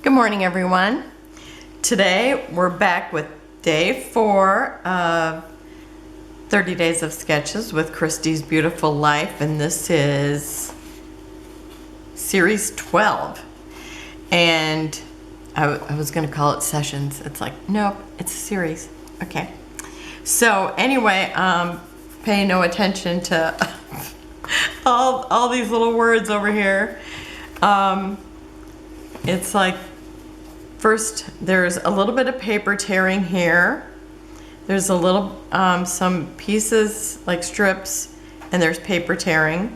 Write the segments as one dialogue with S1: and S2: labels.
S1: Good morning, everyone. Today we're back with day 4 of 30 Days of Sketches with Christy's Beautiful Life, and this is series 12. And I was going to call it sessions. It's like, nope, it's a series. Okay. So anyway, pay no attention to all these little words over here. It's like, first there's a little bit of paper tearing here. There's a little, some pieces like strips, and there's paper tearing.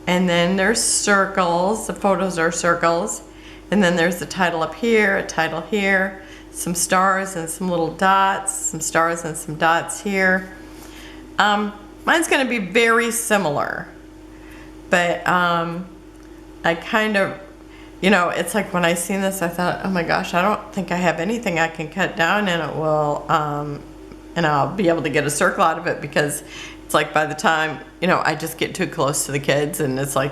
S1: And then there's circles, the photos are circles. And then there's the title up here, a title here, some stars and some little dots, some stars and some dots here. Mine's gonna be very similar, but I kind of, you know, it's like when I seen this, I thought, oh my gosh, I don't think I have anything I can cut down and it will, and I'll be able to get a circle out of it, because it's like by the time, you know, I just get too close to the kids and it's like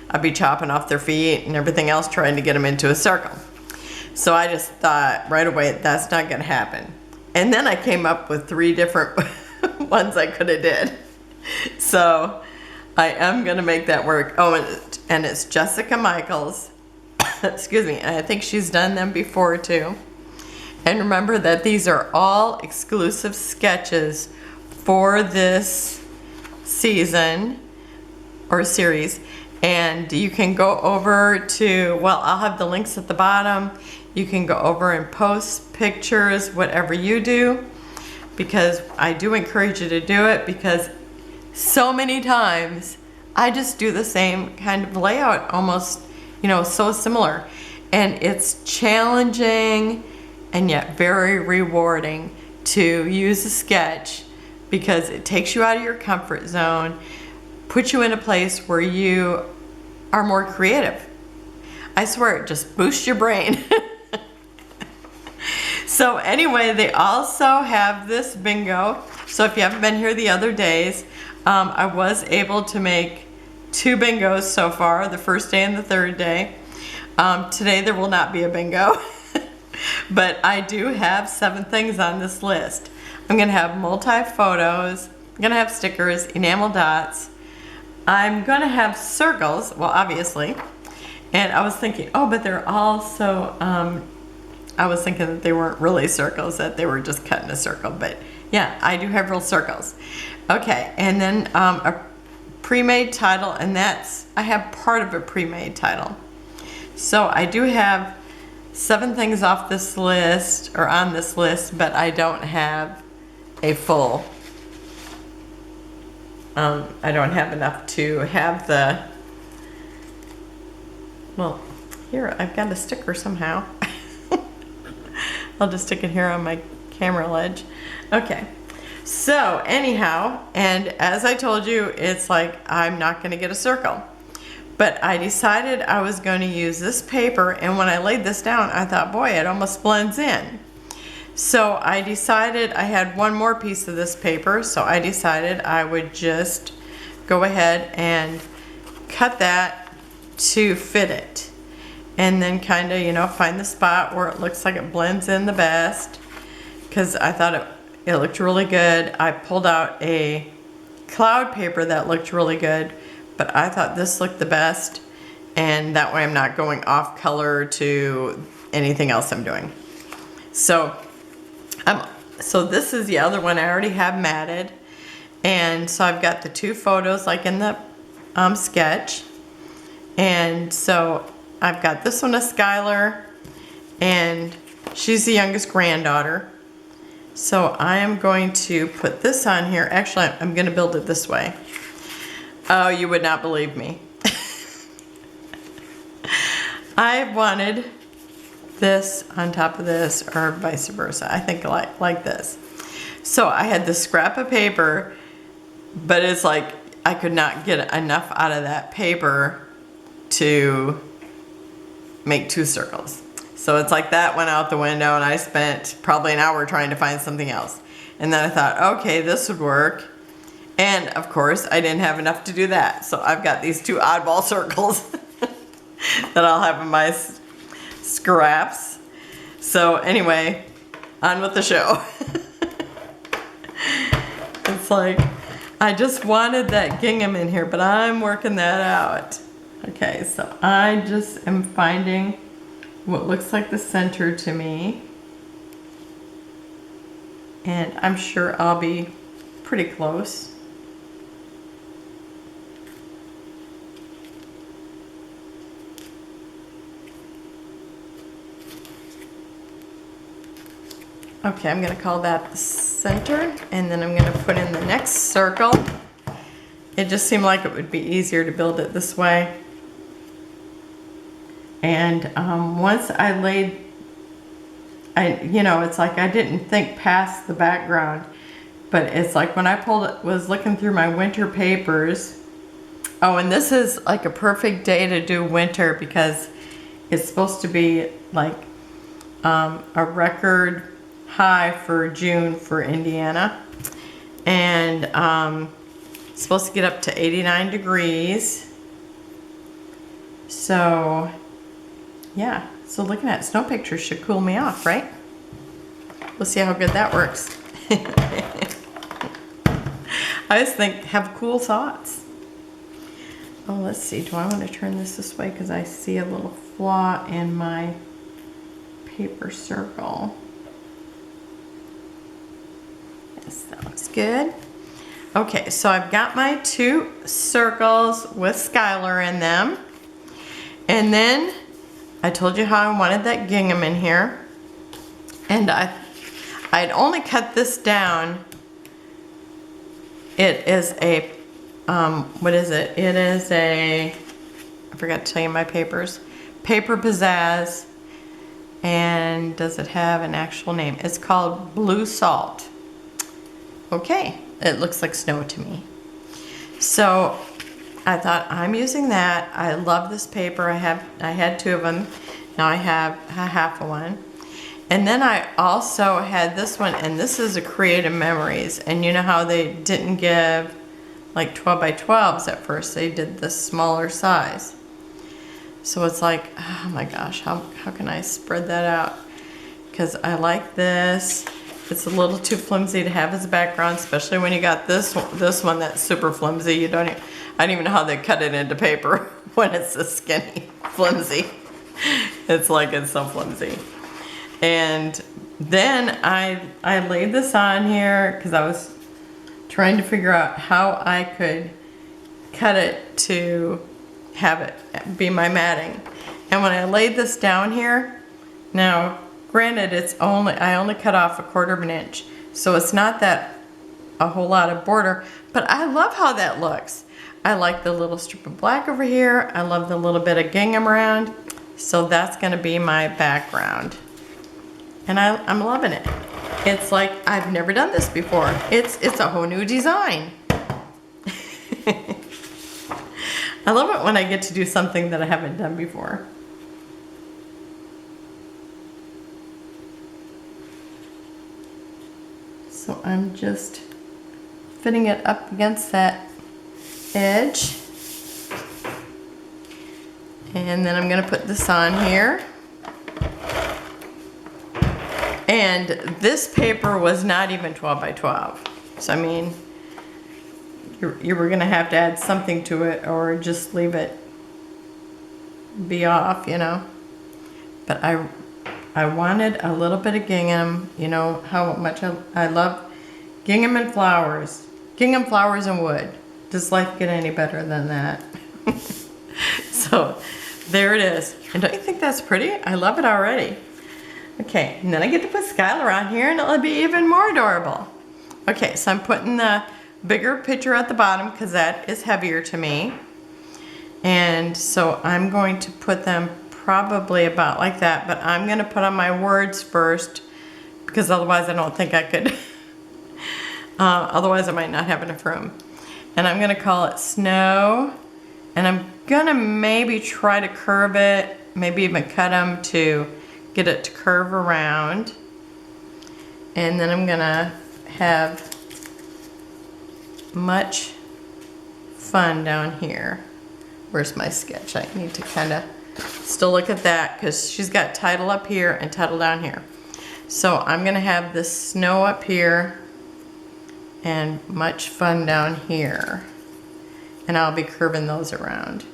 S1: I'd be chopping off their feet and everything else trying to get them into a circle. So I just thought right away, that's not gonna happen. And then I came up with 3 different ones I could have did. So I am gonna make that work. Oh, and it's Jessica Michaels. Excuse me, and I think she's done them before too. And remember that these are all exclusive sketches for this season or series. And you can go over to, well, I'll have the links at the bottom. You can go over and post pictures, whatever you do, because I do encourage you to do it, because so many times I just do the same kind of layout, almost, you know, so similar. And it's challenging and yet very rewarding to use a sketch, because it takes you out of your comfort zone, puts you in a place where you are more creative. I swear, it just boosts your brain. So anyway, they also have this bingo. So if you haven't been here the other days, I was able to make 2 bingos so far, the first day and the third day. Today there will not be a bingo, but I do have 7 things on this list. I'm gonna have multi-photos, I'm gonna have stickers, enamel dots, I'm gonna have circles, well, obviously, and I was thinking, oh, but they're also, I was thinking that they weren't really circles, that they were just cutting a circle, but yeah, I do have real circles. Okay, and then a pre-made title, and that's, I have part of a pre-made title. So I do have 7 things off this list, or on this list, but I don't have a full, I don't have enough to have the, well, here, I've got a sticker somehow. I'll just stick it here on my camera ledge. Okay, so anyhow, and as I told you, it's like I'm not gonna get a circle. But I decided I was going to use this paper, and when I laid this down, I thought, boy, it almost blends in. So I decided I had one more piece of this paper, so I decided I would just go ahead and cut that to fit it. And then kind of, you know, find the spot where it looks like it blends in the best, because I thought it looked really good. I pulled out a cloud paper that looked really good, but I thought this looked the best, and that way I'm not going off color to anything else I'm doing. So this is the other one I already have matted, and so I've got the 2 photos like in the sketch, and so I've got this one of Skylar, and she's the youngest granddaughter. So I am going to put this on here. Actually, I'm going to build it this way. Oh, you would not believe me. I wanted this on top of this, or vice versa. I think like this. So I had this scrap of paper, but it's like I could not get enough out of that paper to make 2 circles. So it's like that went out the window, and I spent probably an hour trying to find something else. And then I thought, okay, this would work. And of course, I didn't have enough to do that. So I've got these 2 oddball circles that I'll have in my scraps. So anyway, on with the show. It's like, I just wanted that gingham in here, but I'm working that out. Okay, so I just am finding what looks like the center to me. And I'm sure I'll be pretty close. Okay, I'm gonna call that the center, and then I'm gonna put in the next circle. It just seemed like it would be easier to build it this way. And once I laid, you know, it's like I didn't think past the background, but it's like when I was looking through my winter papers. Oh, and this is like a perfect day to do winter because it's supposed to be like a record high for June for Indiana, and it's supposed to get up to 89 degrees. So yeah, so looking at snow pictures should cool me off, right? We'll see how good that works. I just think, have cool thoughts. Oh, let's see, do I want to turn this way because I see a little flaw in my paper circle. Yes, that looks good. Okay, so I've got my 2 circles with Skylar in them. And then I told you how I wanted that gingham in here. And I'd only cut this down. It is a, what is it? It is a, I forgot to tell you my papers. Paper Pizazz. And does it have an actual name? It's called Blue Salt. Okay, it looks like snow to me. So I thought, I'm using that. I love this paper. I had 2 of them. Now I have a half of one. And then I also had this one, and this is a Creative Memories. And you know how they didn't give like 12 by 12s at first. They did the smaller size. So it's like, oh my gosh, how can I spread that out? Because I like this. It's a little too flimsy to have as a background, especially when you got this one that's super flimsy. I don't even know how they cut it into paper when it's this skinny, flimsy. It's like it's so flimsy. And then I laid this on here because I was trying to figure out how I could cut it to have it be my matting. And when I laid this down here, now granted I only cut off 1/4 inch, so it's not that a whole lot of border, but I love how that looks. I like the little strip of black over here. I love the little bit of gingham around. So that's gonna be my background. And I'm loving it. It's like I've never done this before. It's a whole new design. I love it when I get to do something that I haven't done before. So I'm just fitting it up against that edge. And then I'm gonna put this on here. And this paper was not even 12 by 12. So I mean, you were gonna have to add something to it or just leave it be off, you know. But I wanted a little bit of gingham. You know how much I love gingham and flowers. Gingham, flowers, and wood. Does life get any better than that? So there it is. And don't you think that's pretty? I love it already. Okay, and then I get to put Skylar on here and it'll be even more adorable. Okay, so I'm putting the bigger picture at the bottom because that is heavier to me. And so I'm going to put them probably about like that, but I'm going to put on my words first because otherwise I don't think I could. Otherwise I might not have enough room. And I'm going to call it Snow. And I'm going to maybe try to curve it, maybe even cut them to get it to curve around. And then I'm going to have much fun down here. Where's my sketch? I need to kind of still look at that because she's got title up here and title down here. So I'm gonna have the snow up here and much fun down here. And I'll be curving those around.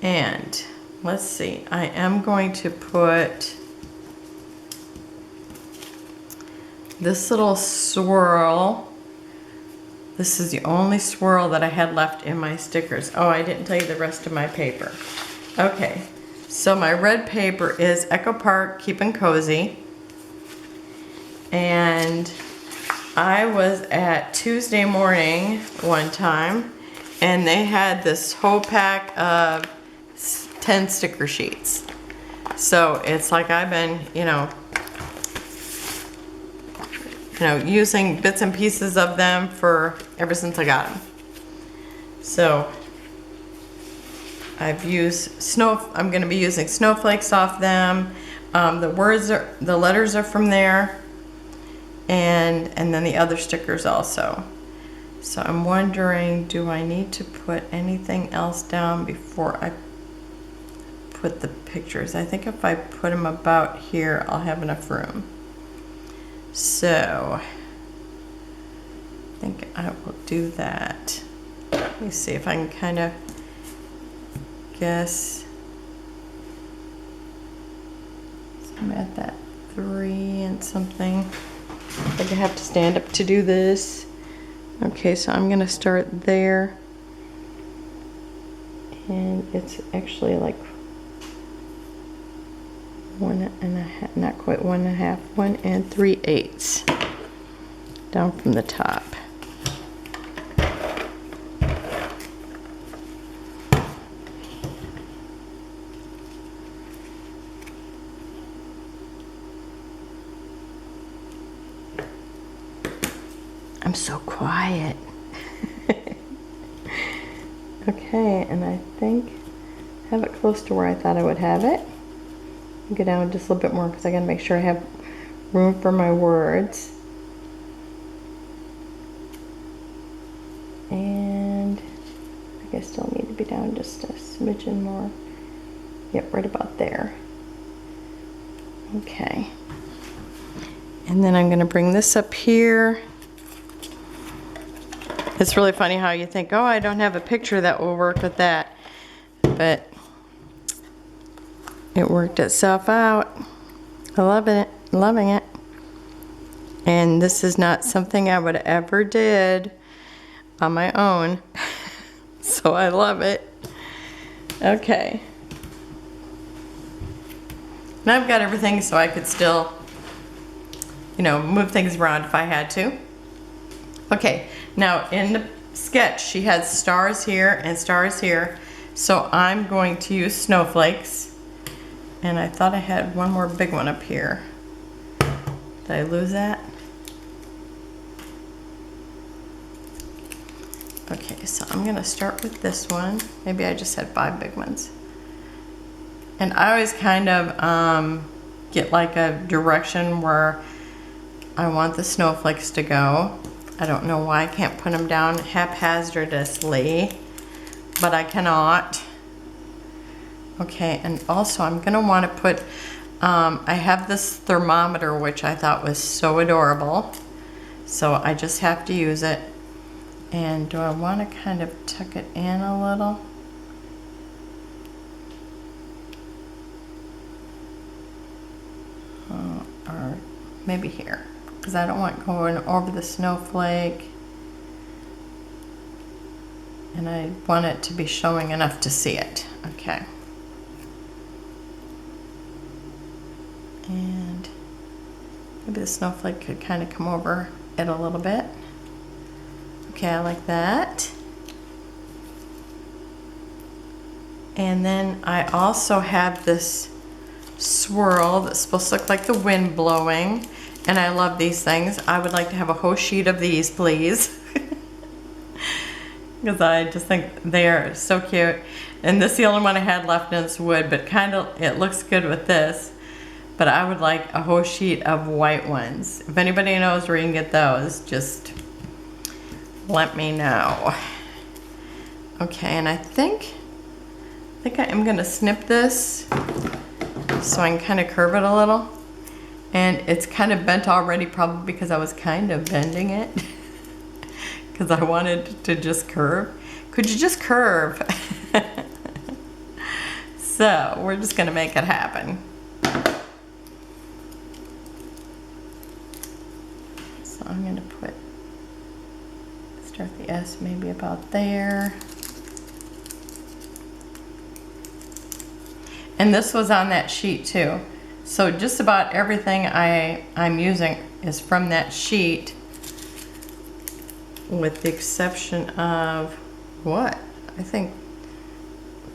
S1: And let's see, I am going to put this little swirl. This is the only swirl that I had left in my stickers. Oh, I didn't tell you the rest of my paper. Okay, so my red paper is Park Keepin Cozy. And I was at Tuesday Morning one time, and they had this whole pack of 10 sticker sheets. So it's like I've been, using bits and pieces of them for ever since I got them. So I've used I'm going to be using snowflakes off them. The letters are from there, and then the other stickers also. So I'm wondering, do I need to put anything else down before I put the pictures? I think if I put them about here, I'll have enough room. So I think I will do that. Let me see if I can kind of guess. So I'm at that 3 and something. I think I have to stand up to do this. Okay, so I'm gonna start there. And it's actually like 1.5, not quite 1.5, 1 3/8 down from the top. I'm so quiet. Okay, and I think I have it close to where I thought I would have it. Go down just a little bit more because I gotta make sure I have room for my words. And I think I still need to be down just a smidgen more. Yep, right about there. Okay. And then I'm gonna bring this up here. It's really funny how you think, oh, I don't have a picture that will work with that. But it worked itself out. I love it, loving it. And this is not something I would ever did on my own. So I love it. Okay. And I've got everything so I could still, move things around if I had to. Okay, now in the sketch, she has stars here and stars here. So I'm going to use snowflakes. And I thought I had one more big one up here. Did I lose that? Okay, so I'm gonna start with this one. Maybe I just had 5 big ones. And I always kind of get like a direction where I want the snowflakes to go. I don't know why I can't put them down haphazardly, but I cannot. Okay, and also I'm gonna want to put, I have this thermometer which I thought was so adorable, so I just have to use it. And do I want to kind of tuck it in a little? Or maybe here, because I don't want going over the snowflake. And I want it to be showing enough to see it. Okay. And maybe the snowflake could kind of come over it a little bit. Okay, I like that. And then I also have this swirl that's supposed to look like the wind blowing. And I love these things. I would like to have a whole sheet of these, please. Because I just think they are so cute. And this is the only one I had left, and it's wood, but kind of, it looks good with this. But I would like a whole sheet of white ones. If anybody knows where you can get those, just let me know. Okay, and I think think I am gonna snip this so I can kind of curve it a little. And it's kind of bent already, probably because I was kind of bending it because I wanted to just curve. Could you just curve? So we're just gonna make it happen. So I'm gonna start the S maybe about there. And this was on that sheet too. So just about everything I'm using is from that sheet, with the exception of what? I think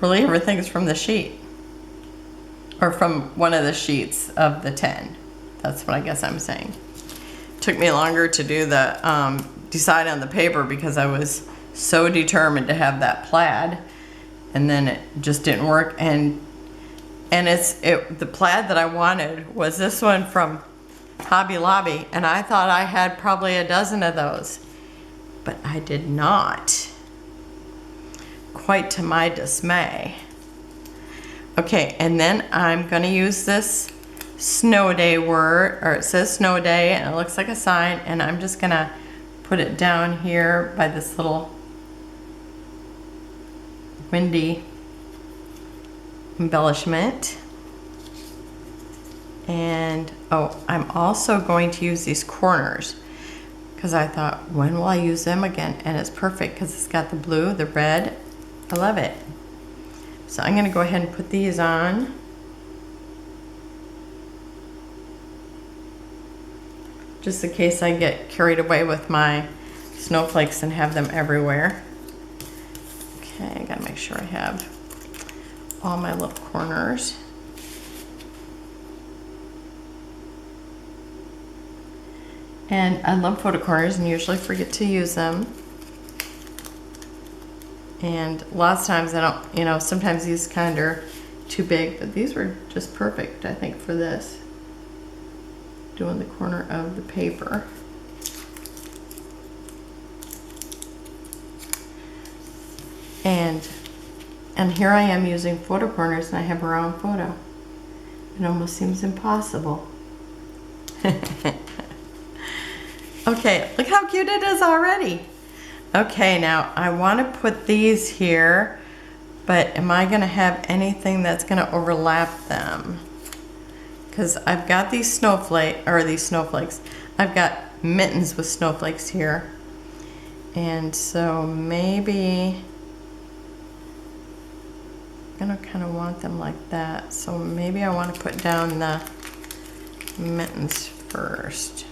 S1: really everything is from the sheet. Or from one of the sheets of the 10. That's what I guess I'm saying. Took me longer to do the, decide on the paper because I was so determined to have that plaid. And then it just didn't work. And the plaid that I wanted was this one from Hobby Lobby, and I thought I had probably a dozen of those, but I did not, quite to my dismay. Okay, and then I'm gonna use this snow day word, or it says snow day, and it looks like a sign, and I'm just gonna put it down here by this little windy embellishment. And oh, I'm also going to use these corners because I thought, when will I use them again? And it's perfect because it's got the blue, the red. I love it. So I'm going to go ahead and put these on. Just in case I get carried away with my snowflakes and have them everywhere. Okay, I gotta make sure I have all my little corners. And I love photo corners and usually forget to use them. And lots of times I don't, sometimes these kind of are too big, but these were just perfect, I think, for this. Doing the corner of the paper. And here I am using photo corners and I have a round photo. It almost seems impossible. Okay, look how cute it is already. Okay, now I want to put these here, but am I going to have anything that's going to overlap them? Because I've got these snowflakes. I've got mittens with snowflakes here. And so maybe I'm going to kind of want them like that. So maybe I want to put down the mittens first.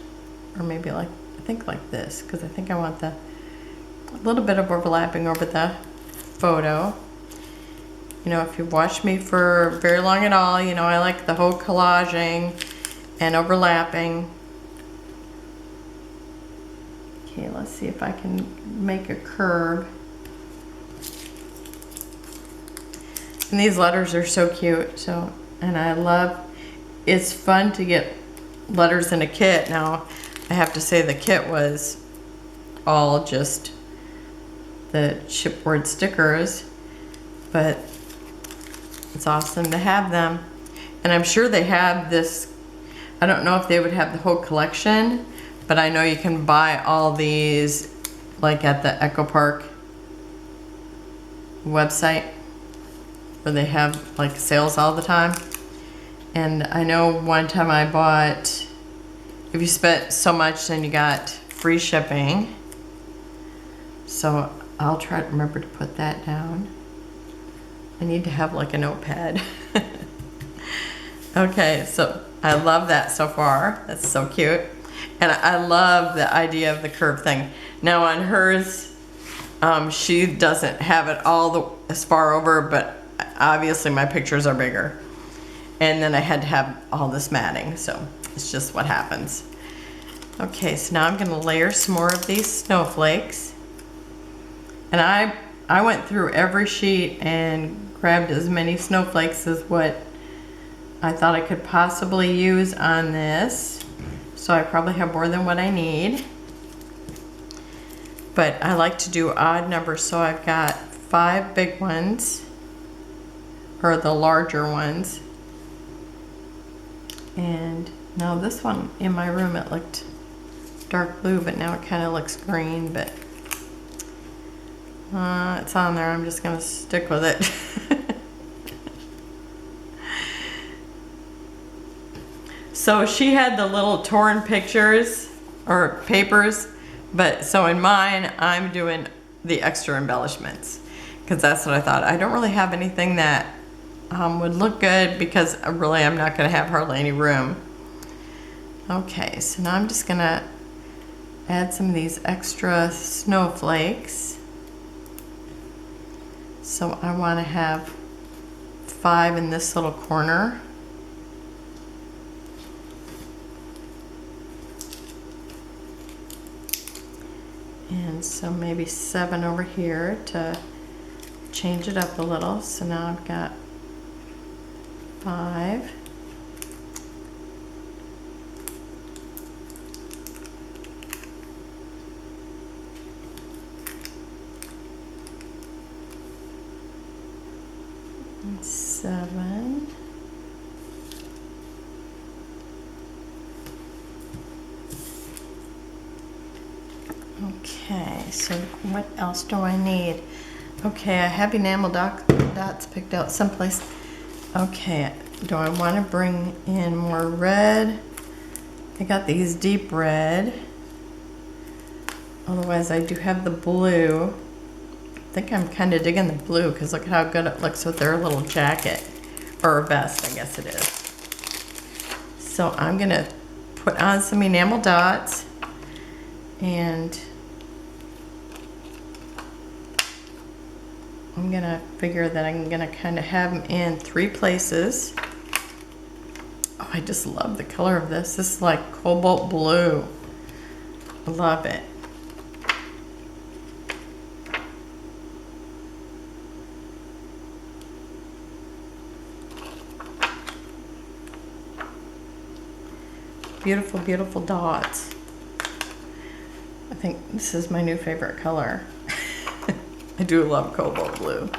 S1: Or maybe I think like this, because I think I want a little bit of overlapping over the photo. If you've watched me for very long at all, I like the whole collaging and overlapping. Okay, let's see if I can make a curve. And these letters are so cute, and I love, it's fun to get letters in a kit. Now, I have to say the kit was all just the chipboard stickers, but it's awesome to have them. And I'm sure they have this, I don't know if they would have the whole collection, but I know you can buy all these like at the Echo Park website where they have like sales all the time. And I know one time I bought, if you spent so much, then you got free shipping. So I'll try to remember to put that down. I need to have like a notepad. Okay, so I love that so far. That's so cute. And I love the idea of the curve thing. Now on hers, she doesn't have it all as far over, but obviously my pictures are bigger. And then I had to have all this matting, so it's just what happens. Okay, so now I'm gonna layer some more of these snowflakes. And I went through every sheet and grabbed as many snowflakes as what I thought I could possibly use on this. So I probably have more than what I need. But I like to do odd numbers, so I've got 5 big ones. or the larger ones. And now this one in my room, it looked dark blue, but now it kind of looks green, but it's on there. I'm just gonna stick with it. So she had the little torn pictures or papers, but so in mine, I'm doing the extra embellishments because that's what I thought. I don't really have anything that would look good because really I'm not gonna have hardly any room. Okay, so now I'm just gonna add some of these extra snowflakes. So I want to have 5 in this little corner. And so maybe 7 over here to change it up a little. So now I've got 5. And 7. Okay, so what else do I need? Okay, I have enamel dots picked out someplace. Okay, do I want to bring in more red? I got these deep red. Otherwise, I do have the blue. I think I'm kind of digging the blue because look how good it looks with their little jacket. Or vest, I guess it is. So I'm going to put on some enamel dots. And I'm going to figure that I'm going to kind of have them in 3 places. Oh, I just love the color of this. This is like cobalt blue. I love it. Beautiful, beautiful dots. I think this is my new favorite color. I do love cobalt blue.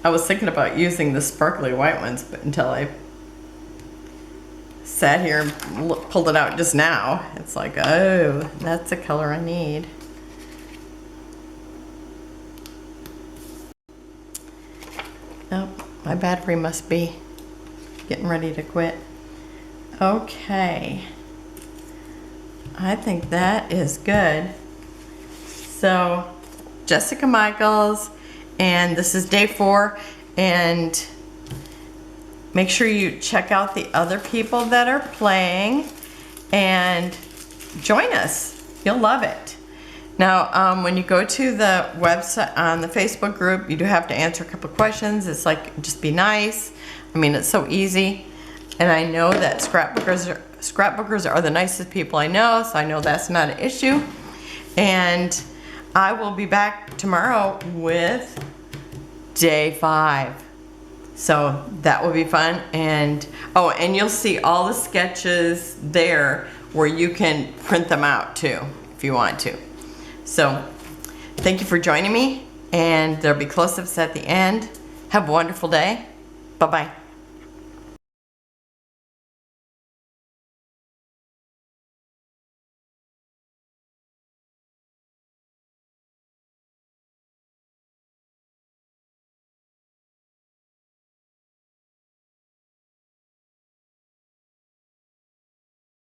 S1: I was thinking about using the sparkly white ones, but until I sat here and pulled it out just now, it's like, oh, that's the color I need. Oh, my battery must be getting ready to quit. Okay. I think that is good. So, Jessica Michaels, and this is day 4, and make sure you check out the other people that are playing and join us. You'll love it. Now, when you go to the website, on the Facebook group, you do have to answer a couple questions. It's like, just be nice. I mean, it's so easy. And I know that scrapbookers are the nicest people I know, so I know that's not an issue. And I will be back tomorrow with day 5. So that will be fun. And oh, and you'll see all the sketches there where you can print them out too, if you want to. So thank you for joining me, and there'll be close-ups at the end. Have a wonderful day. Bye-bye.